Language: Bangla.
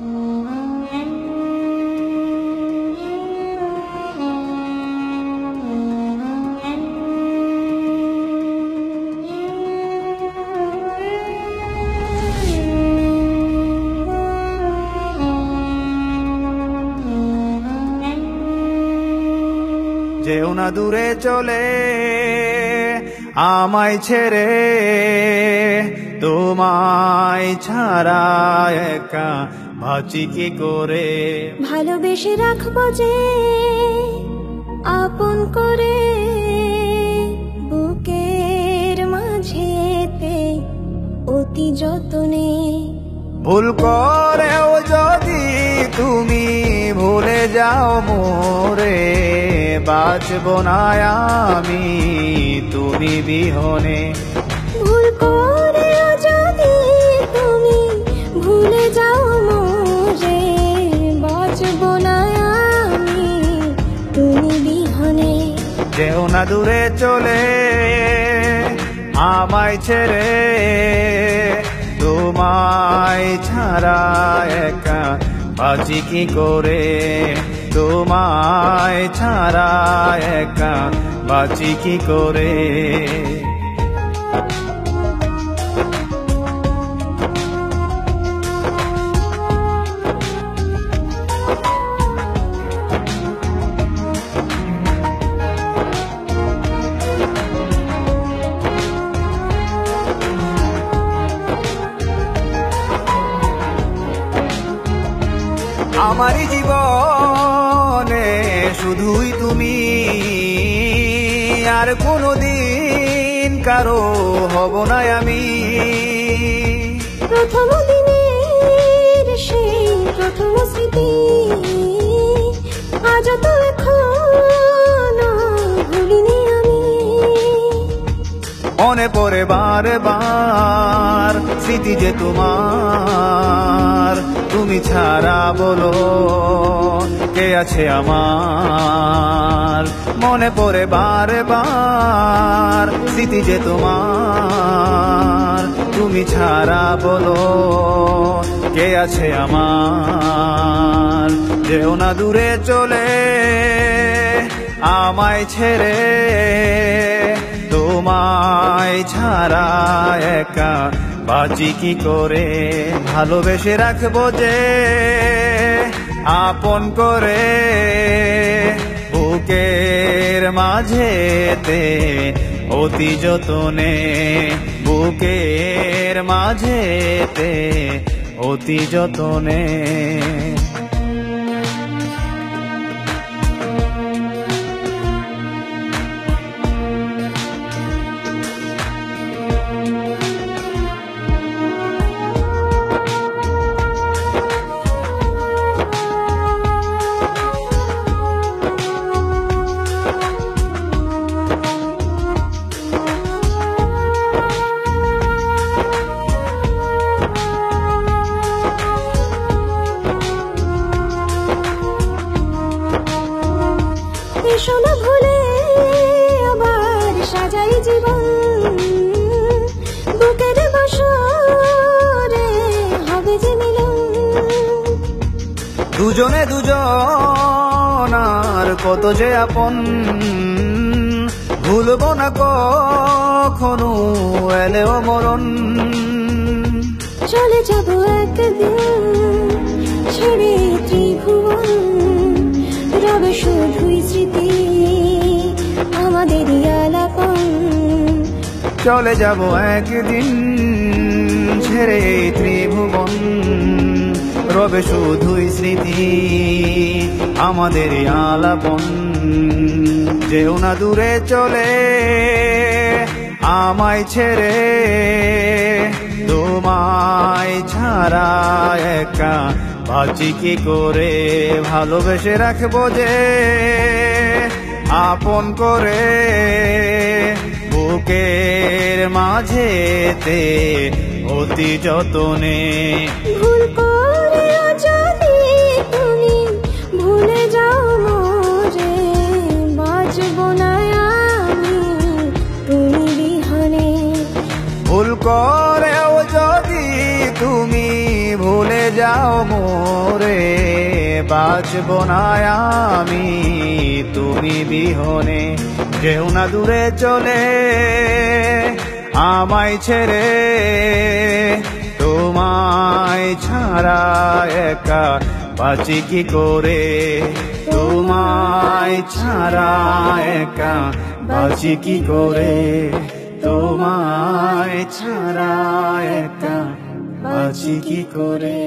যেও না দূরে চলে আমায় ছেড়ে, তোমায় ছাড়া একা বাঁচি কি করে। ভালোবেসে রাখবো যে আপন করে, বুকের মাঝেতে অতি যতনে। ভুল করেও যদি তুমি ভুলে যাও মোরে, বাঁচবো না আমি তুমি বিহনে। ভুল করেও যদি তুমি ভুলে যাও মোরে, বাঁচবো না আমি তুমি বিহনে। যেও না দূরে চলে আমায় ছেড়ে, তোমায় ছাড়া একা বাঁচি কি করে। তোমায় ছাড়া একা বাঁচি কি করে। আমারই জীবনে শুধুই তুমি, আর কোনদিন কারো হব না আমি। প্রথম দিনের সেই প্রথম স্মৃতি, আজ তো এখনো ভুলিনি আমি। মনে পড়ে বারবার স্মৃতি যে তোমার, তুমি ছাড়া বলো কে আছে আমার। মনে পড়ে বারবার স্মৃতি যে তোমার, তুমি ছাড়া বলো কে আছে আমার। যেও না দূরে চলে আমায় ছেড়ে, তোমায় ছাড়া একা বাঁচি কি করে। ভালোবেসে রাখবো যে আপন করে, বুকের মাঝেতে অতি যতনে। বুকের মাঝেতে অতি যতনে। এসো না ভুলে আবার সাজাই জীবন, বুকের বাসরে হবে যে মিলন। দুজনে দুজন আর কত যে আপন, ভুলবো না কখনো এলেও মরণ। চলে যাবো একদিন ছেড়ে ত্রিভুবন, রবে শুধুই স্মৃতি আমাদের আলাপন। চলে যাব একদিন ছেড়ে ত্রিভুবন, রবে শুধুই স্মৃতি আমাদের আলাপন। যেও না দূরে চলে আমায় ছেড়ে, তোমায় ছাড়া একা বাঁচি কি করে। ভালোবেসে রাখবো যে আপন করে, বুকের মাঝেতে অতি যতনে। ভুল করে যদি তুমি ভুলে যাও মোরে, বাঁচবো না আমি তুমি বিহনে। ভুল করেও যদি তুমি ভুলে যাও মোরে বাঁচব না আমি তুমি বিহনে। যেও না দূরে চলে আমায় ছেড়ে, তোমায় ছাড়া একা বাঁচি কি করে, তোমায় ছাড়া একা বাঁচি কি করে, তোমায় ছাড়া একা বাঁচি কি করে।